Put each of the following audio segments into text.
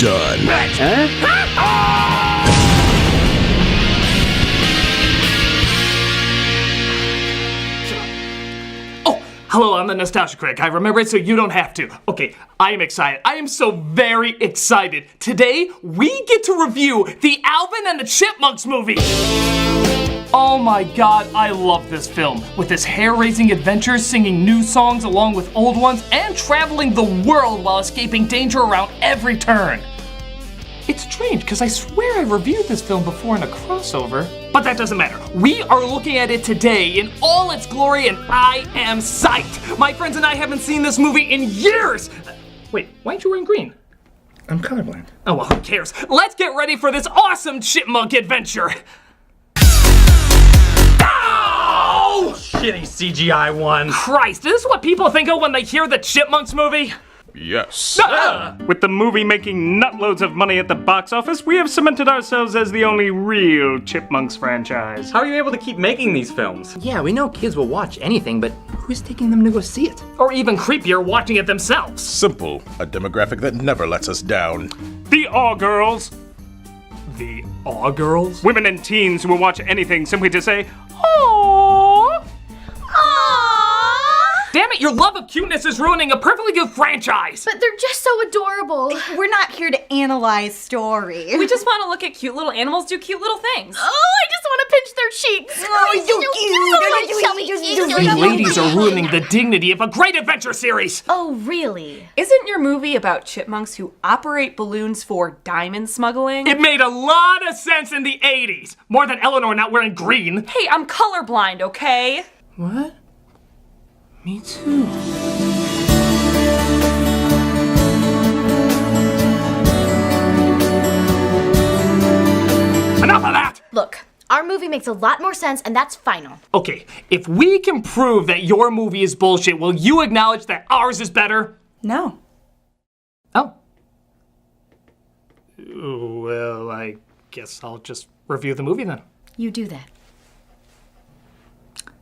done. Hello, I'm the Nostalgia Critic. I remember it so you don't have to. Okay, I am excited. I am so very excited. Today, we get to review the Alvin and the Chipmunks movie. Oh my god, I love this film. With its hair-raising adventures, singing new songs along with old ones, and traveling the world while escaping danger around every turn. It's strange, because I swear I reviewed this film before in a crossover. But that doesn't matter. We are looking at it today in all its glory, and I am psyched. My friends and I haven't seen this movie in years. Wait, why aren't you wearing green? I'm colorblind. Oh, well, who cares? Let's get ready for this awesome chipmunk adventure. Oh! Shitty CGI one. Christ, is this what people think of when they hear the Chipmunks movie? Yes. With the movie making nutloads of money at the box office, we have cemented ourselves as the only real Chipmunks franchise. How are you able to keep making these films? Yeah, we know kids will watch anything, but who's taking them to go see it? Or even creepier, watching it themselves. Simple. A demographic that never lets us down. The Aw Girls. The Aw Girls? Women and teens who will watch anything simply to say, aww. Damn it, your love of cuteness is ruining a perfectly good franchise! But they're just so adorable. We're not here to analyze story. We just want to look at cute little animals do cute little things. Oh, I just want to pinch their cheeks. You ladies are ruining the dignity of a great adventure series! Oh, really? Isn't your movie about chipmunks who operate balloons for diamond smuggling? It made a lot of sense in the 80s! More than Eleanor not wearing green. Hey, I'm colorblind, okay? What? Me too. Enough of that! Look, our movie makes a lot more sense, and that's final. Okay, if we can prove that your movie is bullshit, will you acknowledge that ours is better? No. Oh. Well, I guess I'll just review the movie then. You do that.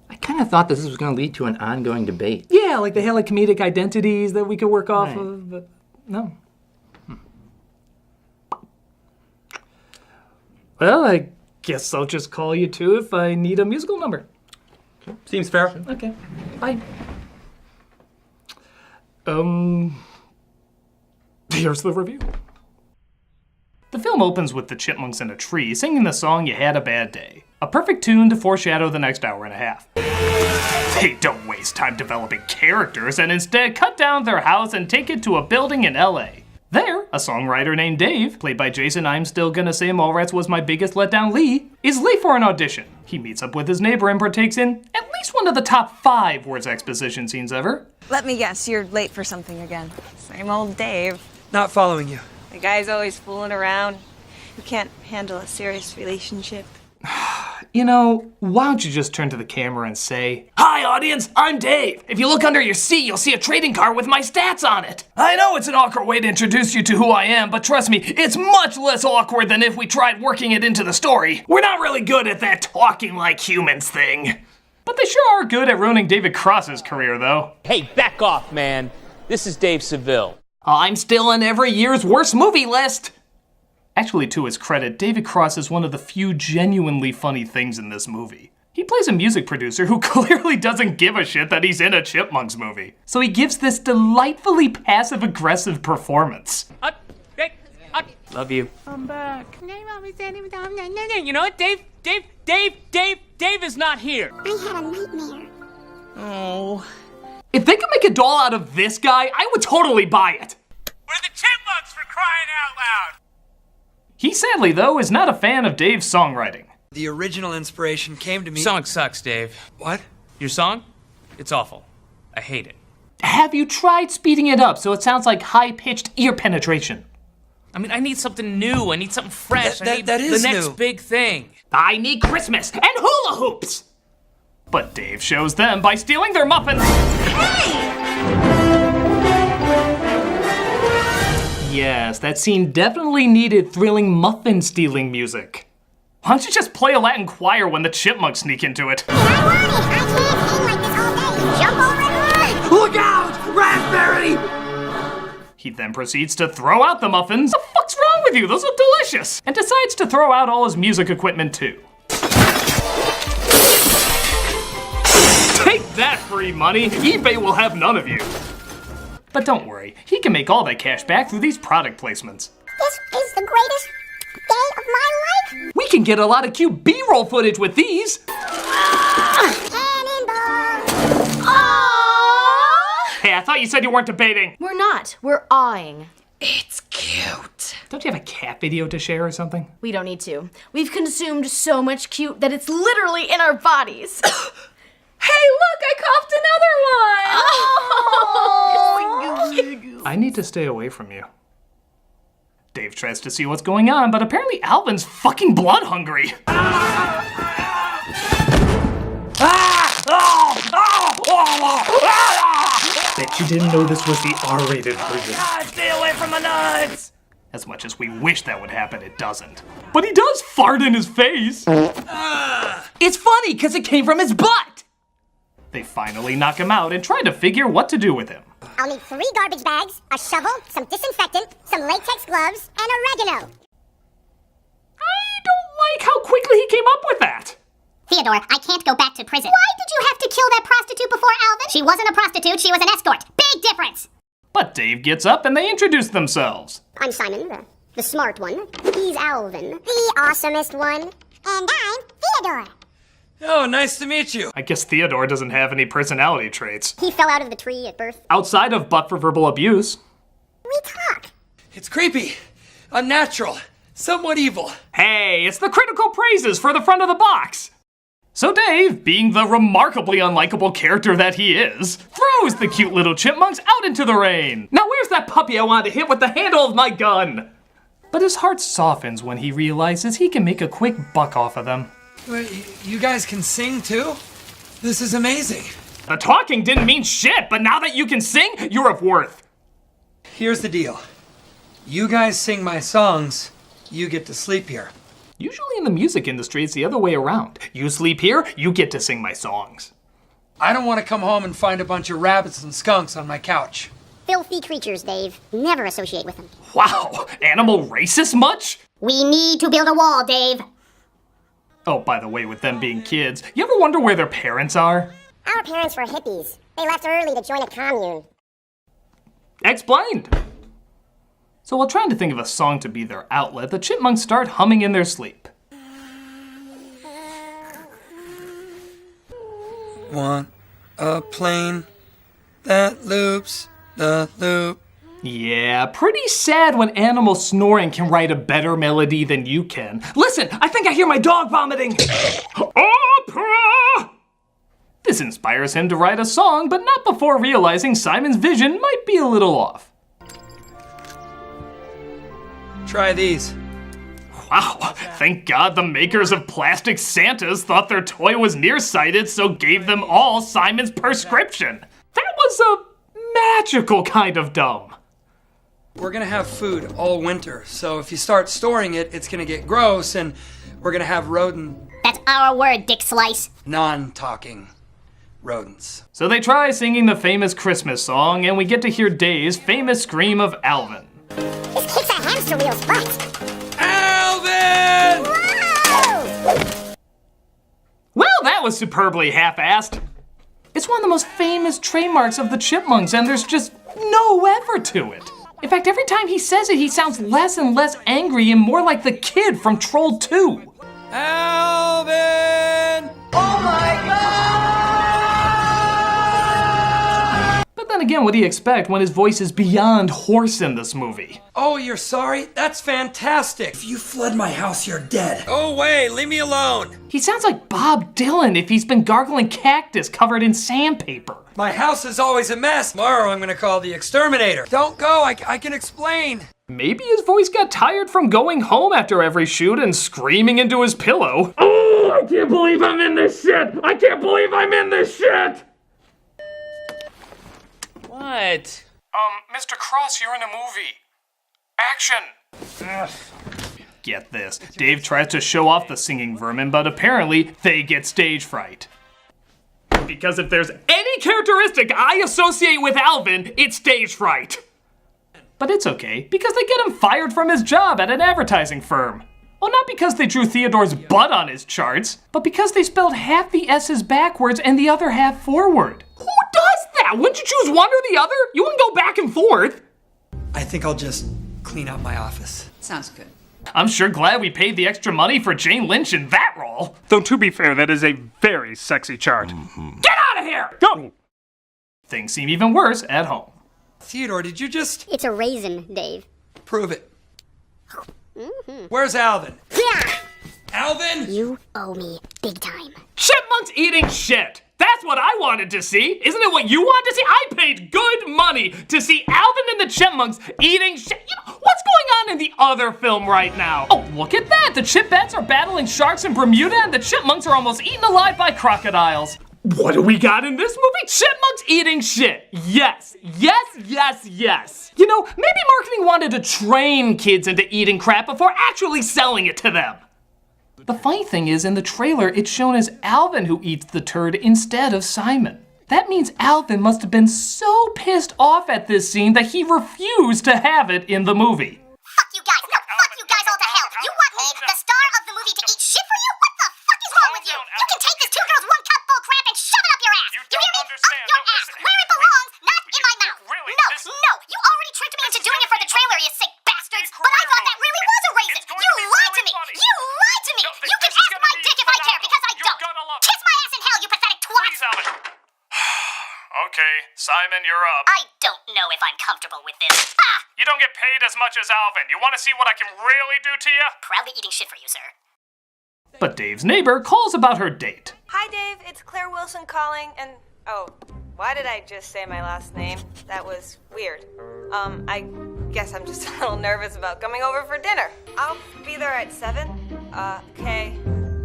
I kind of thought this was going to lead to an ongoing debate. Yeah, like they had like comedic identities that we could work off of, but no. Well, I guess I'll just call you two if I need a musical number. Seems fair. Okay, bye. Here's the review. The film opens with the Chipmunks in a tree singing the song You Had a Bad Day. A perfect tune to foreshadow the next hour and a half. They don't waste time developing characters and instead cut down their house and take it to a building in LA. There, a songwriter named Dave, played by Jason I'm Still Gonna Say Mallrats Was My Biggest Letdown Lee, is late for an audition. He meets up with his neighbor and partakes in at least one of the top 5 worst exposition scenes ever. Let me guess, you're late for something again. Same old Dave. Not following you. The guy's always fooling around, who can't handle a serious relationship. You know, why don't you just turn to the camera and say, "Hi audience, I'm Dave. If you look under your seat, you'll see a trading card with my stats on it." I know it's an awkward way to introduce you to who I am, but trust me, it's much less awkward than if we tried working it into the story. We're not really good at that talking like humans thing. But they sure are good at ruining David Cross's career, though. Hey, back off, man. This is Dave Seville. I'm still in every year's worst movie list. Actually, to his credit, David Cross is one of the few genuinely funny things in this movie. He plays a music producer who clearly doesn't give a shit that he's in a Chipmunks movie. So he gives this delightfully passive-aggressive performance. Love you. I'm back. You know what? Dave is not here. I had a nightmare. Oh. If they could make a doll out of this guy, I would totally buy it. We're the Chipmunks, for crying out loud. He sadly, though, is not a fan of Dave's songwriting. The original inspiration came to me. Song sucks, Dave. What? Your song? It's awful. I hate it. Have you tried speeding it up so it sounds like high-pitched ear penetration? I mean, I need something new. I need something fresh. I need that is the next new. big thing. I need Christmas and hula hoops! But Dave shows them by stealing their muffins. Yes, that scene definitely needed thrilling muffin-stealing music. Why don't you just play a Latin choir when the Chipmunks sneak into it? I want it. I can't sing like this all day. Jump over Look out! Raspberry! He then proceeds to throw out the muffins. What the fuck's with you, those look delicious! And decides to throw out all his music equipment too. Take that, free money! eBay will have none of you. But don't worry, he can make all that cash back through these product placements. This is the greatest day of my life. We can get a lot of cute B-roll footage with these. Cannonball. Hey, I thought you said you weren't debating. We're not. We're awing. It's cute. Don't you have a cat video to share or something? We don't need to. We've consumed so much cute that it's literally in our bodies. Hey, look, I coughed another one! I need to stay away from you. Dave tries to see what's going on, but apparently Alvin's fucking blood hungry. Bet you didn't know this was the R-rated version. Stay away from the nuts! As much as we wish that would happen, it doesn't. But he does fart in his face. It's funny, because it came from his butt! They finally knock him out and try to figure what to do with him. I'll need 3 garbage bags, a shovel, some disinfectant, some latex gloves, and oregano. I don't like how quickly he came up with that. Theodore, I can't go back to prison. Why did you have to kill that prostitute before Alvin? She wasn't a prostitute, she was an escort. Big difference. But Dave gets up and they introduce themselves. I'm Simon, the smart one. He's Alvin, the awesomest one. And I'm Theodore. Oh, nice to meet you. I guess Theodore doesn't have any personality traits. He fell out of the tree at birth. Outside of but for verbal abuse. We talk. It's creepy, unnatural, somewhat evil. Hey, it's the critical praises for the front of the box. So Dave, being the remarkably unlikable character that he is, throws the cute little chipmunks out into the rain. Now where's that puppy I wanted to hit with the handle of my gun? But his heart softens when he realizes he can make a quick buck off of them. Wait, you guys can sing too? This is amazing. The talking didn't mean shit, but now that you can sing, you're of worth. Here's the deal. You guys sing my songs, you get to sleep here. Usually in the music industry, it's the other way around. You sleep here, you get to sing my songs. I don't want to come home and find a bunch of rabbits and skunks on my couch. Filthy creatures, Dave. Never associate with them. Wow, animal racist much? We need to build a wall, Dave. Oh, by the way, with them being kids, you ever wonder where their parents are? Our parents were hippies. They left early to join a commune. Explained. So while trying to think of a song to be their outlet, the chipmunks start humming in their sleep. Want a plane that loops the loop. Yeah, pretty sad when animal snoring can write a better melody than you can. Listen, I think I hear my dog vomiting. Opera! This inspires him to write a song, but not before realizing Simon's vision might be a little off. Try these. Wow, thank God the makers of plastic Santas thought their toy was nearsighted, so gave them all Simon's prescription. That was a magical kind of dumb. We're gonna have food all winter, so if you start storing it, it's gonna get gross, and we're gonna have That's our word, Dick Slice. non-talking rodents. So they try singing the famous Christmas song, and we get to hear Dave's famous scream of Alvin. This kicks a hamster wheel's butt. Alvin! Whoa! Well, that was superbly half-assed. It's one of the most famous trademarks of the Chipmunks, and there's just no effort to it. In fact, every time he says it, he sounds less and less angry and more like the kid from Troll 2. Alvin! Oh my God! But then again, what do you expect when his voice is beyond hoarse in this movie? Oh, you're sorry? That's fantastic. If you flood my house, you're dead. Go away, leave me alone. He sounds like Bob Dylan if he's been gargling cactus covered in sandpaper. My house is always a mess. Tomorrow I'm gonna call the exterminator. Don't go, I can explain. Maybe his voice got tired from going home after every shoot and screaming into his pillow. Oh, I can't believe I'm in this shit! I can't believe I'm in this shit! What? Mr. Cross, you're in a movie. Action! Get this, Dave tries to show off the singing vermin, but apparently they get stage fright. Because if there's any characteristic I associate with Alvin, it's stage fright. But it's okay, because they get him fired from his job at an advertising firm. Well, not because they drew Theodore's butt on his charts, but because they spelled half the S's backwards and the other half forward. Who does that? Wouldn't you choose one or the other? You wouldn't go back and forth. I think I'll just clean out my office. Sounds good. I'm sure glad we paid the extra money for Jane Lynch in that role. Though to be fair, that is a very sexy chart. Get out of here! Go! Things seem even worse at home. Theodore, did you just It's a raisin, Dave. prove it? Where's Alvin? Alvin? You owe me big time. Chipmunks eating shit! That's what I wanted to see! Isn't it what you wanted to see? I paid good money to see Alvin and the Chipmunks eating shit! You know, what's going on in the other film right now? Oh, look at that! The Chipettes are battling sharks in Bermuda and the Chipmunks are almost eaten alive by crocodiles. What do we got in this movie? Chipmunks eating shit! Yes, yes, yes, yes! You know, maybe marketing wanted to train kids into eating crap before actually selling it to them. The funny thing is, in the trailer, it's shown as Alvin who eats the turd instead of Simon. That means Alvin must have been so pissed off at this scene that he refused to have it in the movie. Fuck you guys. No, fuck you guys all to hell. You want me, the star of the movie, to eat shit for you? What the fuck is wrong with you? You can take this 2 girls 1 cup bull crap and shove it up your ass. You hear me? understand. Up your No, ass, listen. where it belongs, not in my mouth. really, No, this- no, you already tricked me into doing it for the trailer, you sick bastards. But I thought that really was a raisin. It's going You to be lied to really me. funny. You lied to me. No, You can this is ask gonna my be dick if I care, phenomenal. because I You're don't. gonna love it. Kiss my ass in hell, you pathetic twat. Please, Alvin. Okay, Simon, you're up. I don't know if I'm comfortable with this. Ah! You don't get paid as much as Alvin. You want to see what I can really do to you? Proudly eating shit for you, sir. But Dave's neighbor calls about her date. Hi, Dave. It's Claire Wilson calling, and oh, why did I just say my last name? That was weird. I guess I'm just a little nervous about coming over for dinner. I'll be there at 7. Okay.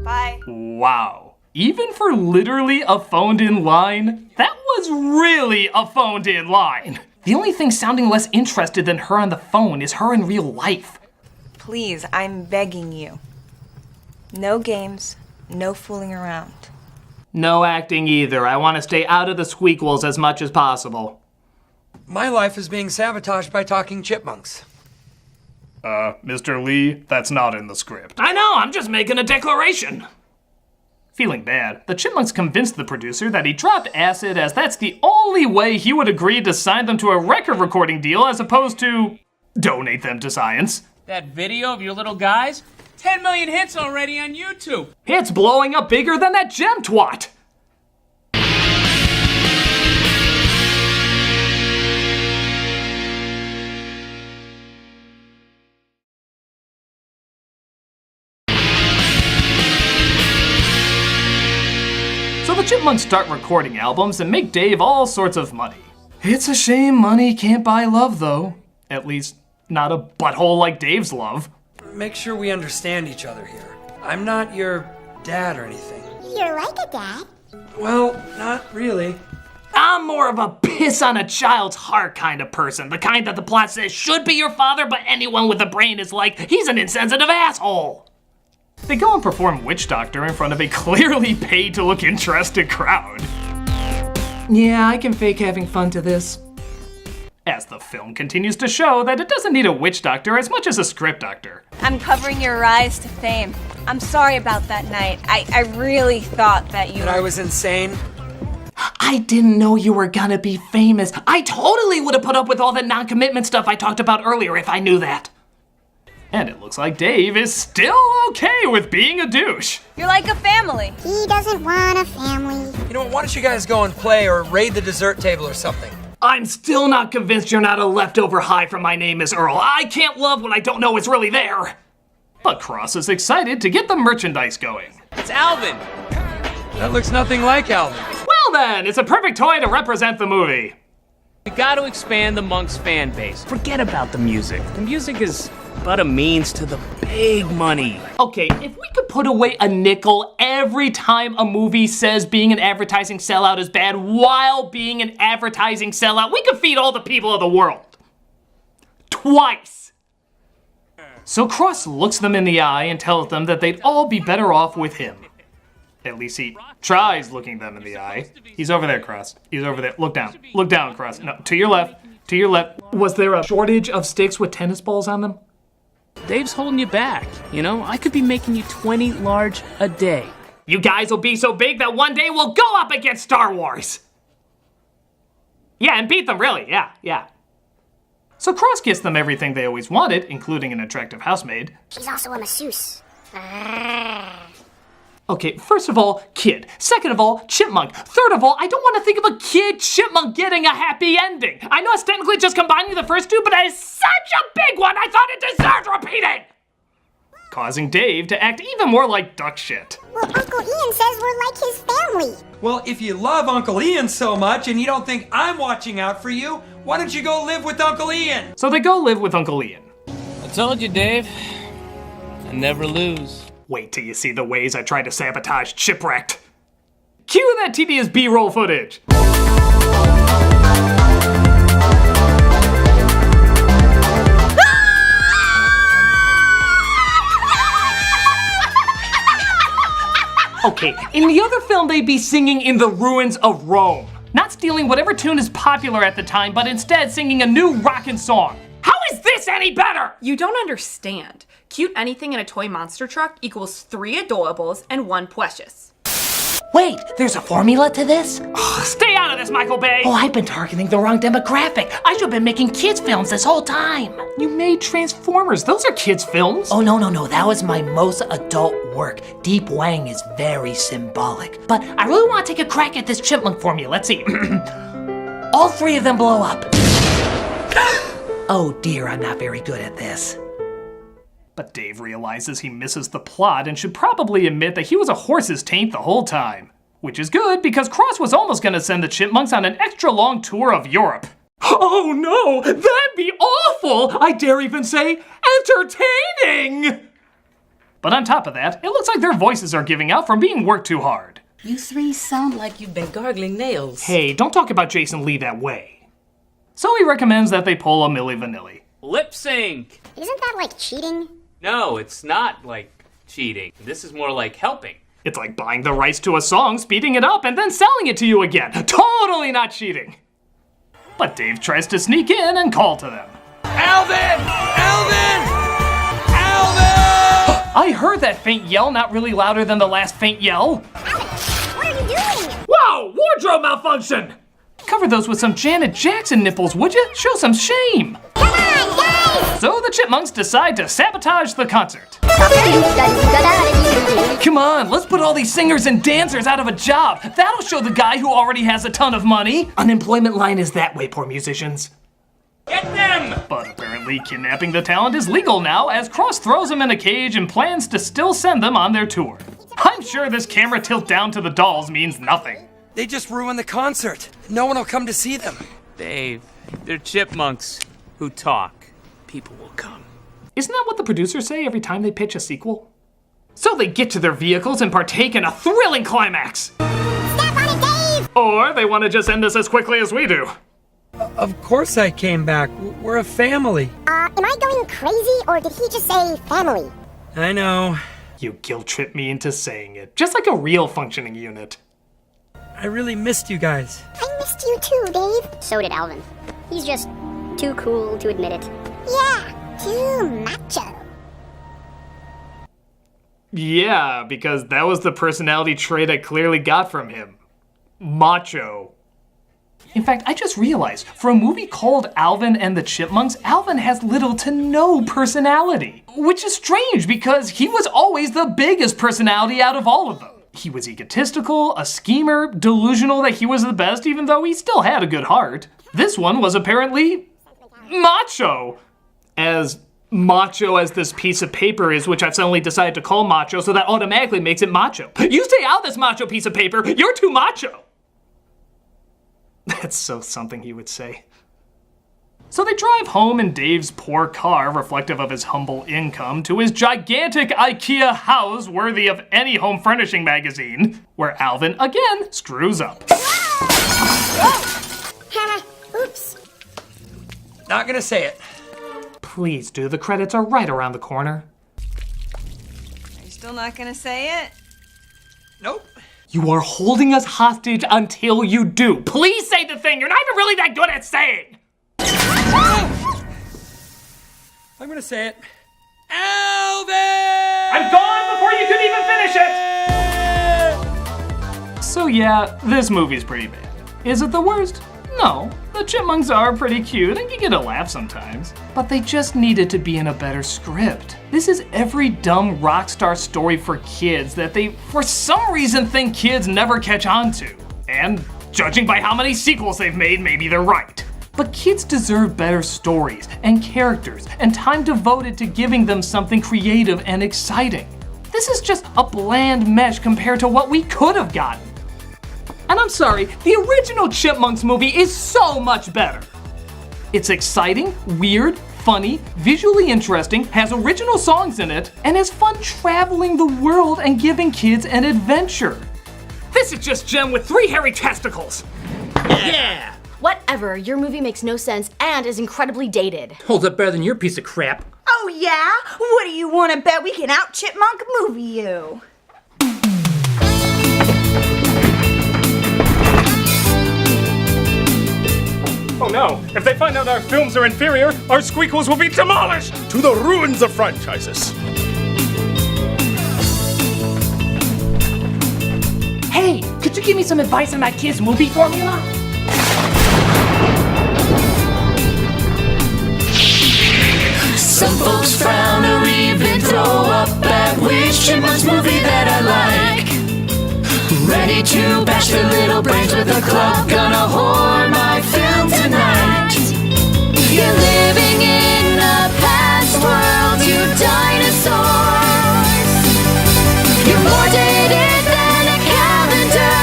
Bye. Wow. Even for literally a phoned-in line, that was really a phoned-in line. The only thing sounding less interested than her on the phone is her in real life. Please, I'm begging you. No games, no fooling around. No acting either. I want to stay out of the squeakquels as much as possible. My life is being sabotaged by talking chipmunks. Mr. Lee, that's not in the script. I know, I'm just making a declaration. Feeling bad, the Chipmunks convinced the producer that he dropped acid as that's the only way he would agree to sign them to a record recording deal as opposed to donate them to science. That video of your little guys? 10 million hits already on YouTube. It's blowing up bigger than that gem twat. So the Chipmunks start recording albums and make Dave all sorts of money. It's a shame money can't buy love, though. At least, not a butthole like Dave's love. Make sure we understand each other here. I'm not your dad or anything. You're like a dad. Well, not really. I'm more of a piss on a child's heart kind of person. The kind that the plot says should be your father, but anyone with a brain is like, he's an insensitive asshole. They go and perform Witch Doctor in front of a clearly paid to look interested crowd. Yeah, I can fake having fun to this. As the film continues to show that it doesn't need a witch doctor as much as a script doctor. I'm covering your rise to fame. I'm sorry about that night. I really thought that you That I was insane. I didn't know you were gonna be famous. I totally would have put up with all the non-commitment stuff I talked about earlier if I knew that. And it looks like Dave is still okay with being a douche. You're like a family. He doesn't want a family. You know what, why don't you guys go and play or raid the dessert table or something? I'm still not convinced you're not a leftover high from My Name is Earl. I can't love what I don't know is really there. But Cross is excited to get the merchandise going. It's Alvin. That looks nothing like Alvin. Well then, it's a perfect toy to represent the movie. We got to expand the Monks fan base. Forget about the music. The music is but a means to the big money. Okay, if we could put away a nickel every time a movie says being an advertising sellout is bad while being an advertising sellout, we could feed all the people of the world. Twice. So Cross looks them in the eye and tells them that they'd all be better off with him. At least he tries looking them in the eye. He's over there, Cross. He's over there. Look down. Look down, Cross. No, to your left. To your left, was there a shortage of sticks with tennis balls on them? Dave's holding you back, you know? I could be making you 20 large a day. You guys will be so big that one day we'll go up against Star Wars. Yeah, and beat them, really, yeah. So Cross gets them everything they always wanted, including an attractive housemaid. She's also a masseuse. Okay, first of all, kid. Second of all, chipmunk. Third of all, I don't want to think of a kid chipmunk getting a happy ending. I know it's technically just combining the first two, but that is such a big one, I thought it deserved repeating! Causing Dave to act even more like duck shit. Well, Uncle Ian says we're like his family. Well, if you love Uncle Ian so much and you don't think I'm watching out for you, why don't you go live with Uncle Ian? So they go live with Uncle Ian. I told you, Dave. I never lose. Wait till you see the ways I tried to sabotage Chipwrecked. Cue that tedious B-roll footage. Okay, in the other film they'd be singing in the ruins of Rome. Not stealing whatever tune is popular at the time, but instead singing a new rockin' song. How is this any better? You don't understand. Cute anything in a toy monster truck equals 3 adorables and 1 precious. Wait, there's a formula to this? Stay out of this, Michael Bay! Oh, I've been targeting the wrong demographic. I should have been making kids' films this whole time. You made Transformers. Those are kids' films. Oh, no. That was my most adult work. Deep Wang is very symbolic. But I really want to take a crack at this chipmunk formula. Let's see. All 3 of them blow up. Oh dear, I'm not very good at this. But Dave realizes he misses the plot and should probably admit that he was a horse's taint the whole time. Which is good, because Cross was almost gonna send the Chipmunks on an extra long tour of Europe. Oh no, that'd be awful! I dare even say, entertaining! But on top of that, it looks like their voices are giving out from being worked too hard. You 3 sound like you've been gargling nails. Hey, don't talk about Jason Lee that way. So he recommends that they pull a Milli Vanilli. Lip sync! Isn't that like cheating? No, it's not like cheating. This is more like helping. It's like buying the rights to a song, speeding it up, and then selling it to you again. Totally not cheating. But Dave tries to sneak in and call to them. Alvin! Alvin! Alvin! I heard that faint yell, not really louder than the last faint yell. Alvin, what are you doing? Wow, wardrobe malfunction! Cover those with some Janet Jackson nipples, would you? Show some shame. Come on, guys! So the Chipmunks decide to sabotage the concert. Come on, let's put all these singers and dancers out of a job. That'll show the guy who already has a ton of money. Unemployment line is that way, poor musicians. Get them! But apparently kidnapping the talent is legal now, as Cross throws them in a cage and plans to still send them on their tour. I'm sure this camera tilt down to the dolls means nothing. They just ruined the concert. No one will come to see them. Dave, they're chipmunks who talk. People will come. Isn't that what the producers say every time they pitch a sequel? So they get to their vehicles and partake in a thrilling climax. Step on it, Dave! Or they want to just end this as quickly as we do. Of course I came back. We're a family. Am I going crazy, or did he just say family? I know. You guilt trip me into saying it, just like a real functioning unit. I really missed you guys. I missed you too, Dave. So did Alvin. He's just too cool to admit it. Yeah, too macho. Yeah, because that was the personality trait I clearly got from him. Macho. In fact, I just realized, for a movie called Alvin and the Chipmunks, Alvin has little to no personality. Which is strange, because he was always the biggest personality out of all of them. He was egotistical, a schemer, delusional that he was the best, even though he still had a good heart. This one was apparently macho. As macho as this piece of paper is, which I've suddenly decided to call macho, so that automatically makes it macho. You stay out this macho piece of paper, you're too macho. That's so something he would say. So they drive home in Dave's poor car, reflective of his humble income, to his gigantic IKEA house worthy of any home furnishing magazine, where Alvin again screws up. Oops. Not gonna say it. Please do, the credits are right around the corner. Are you still not gonna say it? Nope. You are holding us hostage until you do. Please say the thing you're not even really that good at saying. I'm gonna say it. Alvin! I'm gone before you could even finish it! So yeah, this movie's pretty bad. Is it the worst? No. The Chipmunks are pretty cute and you get a laugh sometimes. But they just needed to be in a better script. This is every dumb rock star story for kids that they, for some reason, think kids never catch on to. And judging by how many sequels they've made, maybe they're right. But kids deserve better stories and characters and time devoted to giving them something creative and exciting. This is just a bland mesh compared to what we could have gotten. And I'm sorry, the original Chipmunks movie is so much better. It's exciting, weird, funny, visually interesting, has original songs in it, and has fun traveling the world and giving kids an adventure. This is just Jem with 3 hairy testicles. Yeah! Whatever, your movie makes no sense and is incredibly dated. Holds up better than your piece of crap. Oh yeah? What do you want to bet we can out Chipmunk movie you? Oh no, if they find out our films are inferior, our squeakquels will be demolished! To the ruins of franchises. Hey, could you give me some advice on that kid's movie formula? Some folks frown or even throw up at which Chipmunks movie that I like. Ready to bash their little brains with a club, gonna whore my film tonight. You're living in a past world, you dinosaurs. You're more dated than a calendar.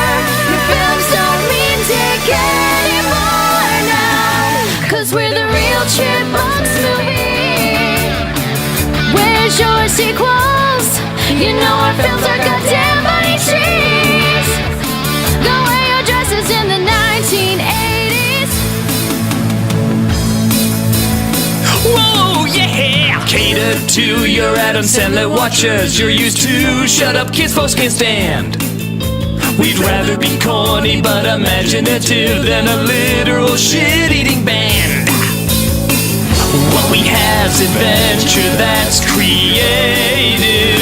Your films don't mean dick anymore now, 'cause we're the real Chipmunks movie. Where's your sequels? You know our films are goddamn money trees. Go wear your dresses in the 1980s. Whoa, yeah! Cater to your Adam Sandler watchers. You're used to shut up kids folks can't stand. We'd rather be corny but imaginative than a literal shit-eating band. What we have's adventure that's creative.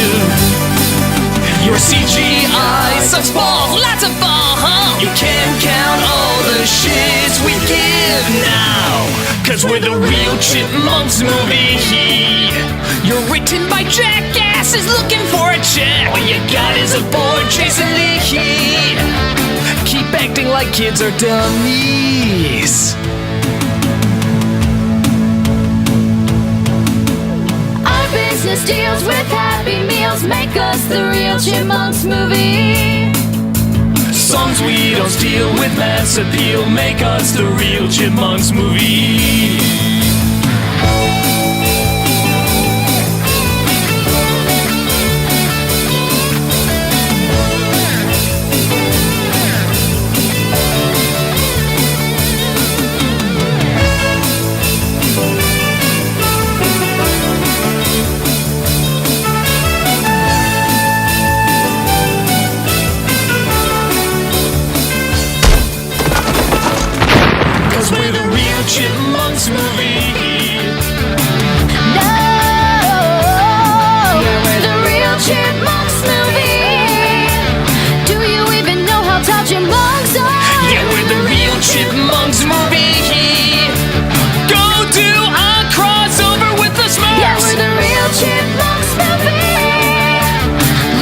Your CGI sucks balls, lots of fun, huh? You can count all the shits we give now, 'cause we're the real Chipmunks movie. You're written by jackasses looking for a check. All you got is a board chasing the heat. Keep acting like kids are dummies. Business deals with Happy Meals make us the real Chipmunks movie. Songs we don't steal with mass appeal make us the real Chipmunks movie. Chipmunks movie. No, we're the real Chipmunks movie. Do you even know how tall Chipmunks are? Yeah, we're the real Chipmunks movie. Go do a crossover with the Smurfs. Yeah, we're the real Chipmunks movie.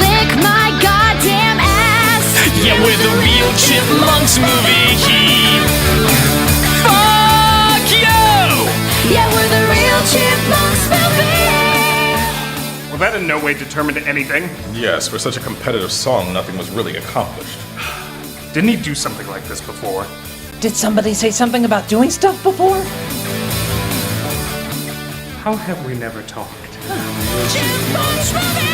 Lick my goddamn ass. Yeah, we're the real Chipmunks movie. Yeah, we're the real Chipmunks movie. Well, that in no way determined anything. Yes, for such a competitive song, nothing was really accomplished. Didn't he do something like this before? Did somebody say something about doing stuff before? How have we never talked? Chipmunks movie.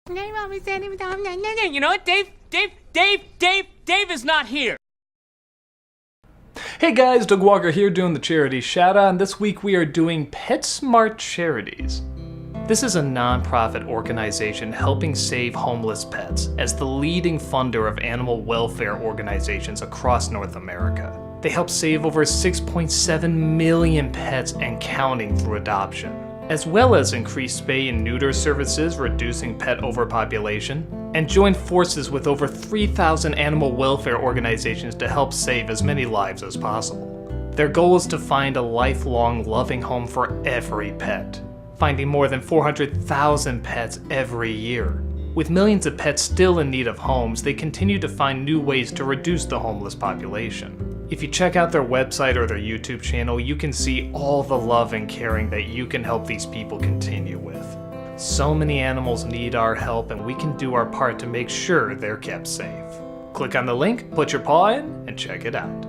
You know what, Dave is not here. Hey guys, Doug Walker here doing the charity shout-out, and this week we are doing PetSmart Charities. This is a non-profit organization helping save homeless pets as the leading funder of animal welfare organizations across North America. They help save over 6.7 million pets and counting through adoption, as well as increase spay and neuter services, reducing pet overpopulation, and join forces with over 3,000 animal welfare organizations to help save as many lives as possible. Their goal is to find a lifelong loving home for every pet, finding more than 400,000 pets every year. With millions of pets still in need of homes, they continue to find new ways to reduce the homeless population. If you check out their website or their YouTube channel, you can see all the love and caring that you can help these people continue with. So many animals need our help, and we can do our part to make sure they're kept safe. Click on the link, put your paw in, and check it out.